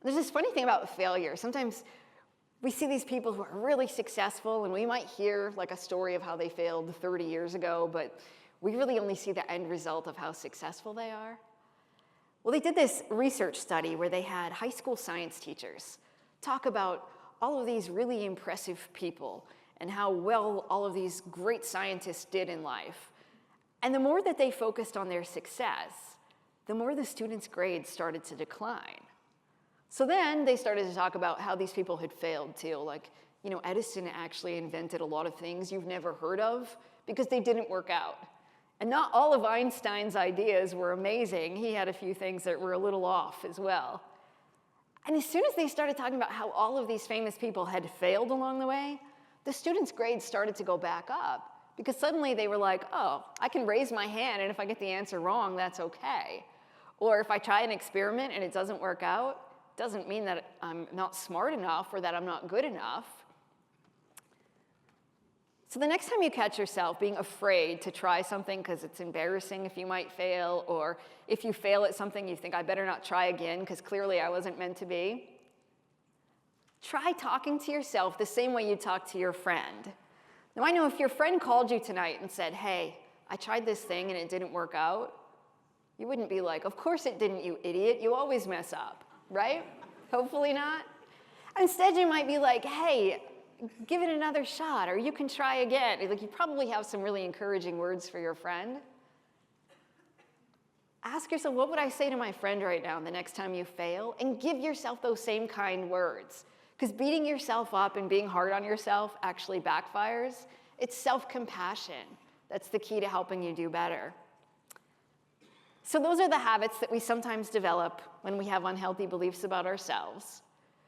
There's this funny thing about failure. Sometimes we see these people who are really successful, and we might hear like a story of how they failed 30 years ago, but we really only see the end result of how successful they are. Well, they did this research study where they had high school science teachers talk about all of these really impressive people and how well all of these great scientists did in life. And the more that they focused on their success, the more the students' grades started to decline. So then they started to talk about how these people had failed too. Like, Edison actually invented a lot of things you've never heard of because they didn't work out. And not all of Einstein's ideas were amazing. He had a few things that were a little off as well. And as soon as they started talking about how all of these famous people had failed along the way, the students' grades started to go back up because suddenly they were like, oh, I can raise my hand, and if I get the answer wrong, that's okay. Or if I try an experiment and it doesn't work out, doesn't mean that I'm not smart enough or that I'm not good enough. So the next time you catch yourself being afraid to try something because it's embarrassing if you might fail, or if you fail at something you think I better not try again because clearly I wasn't meant to be, try talking to yourself the same way you talk to your friend. Now I know if your friend called you tonight and said, hey, I tried this thing and it didn't work out, you wouldn't be like, of course it didn't, you idiot, you always mess up, right? Hopefully not. Instead you might be like, hey, give it another shot, or you can try again. Like, you probably have some really encouraging words for your friend. Ask yourself, what would I say to my friend right now the next time you fail? And give yourself those same kind words. Because beating yourself up and being hard on yourself actually backfires. It's self-compassion. That's the key to helping you do better. So those are the habits that we sometimes develop when we have unhealthy beliefs about ourselves.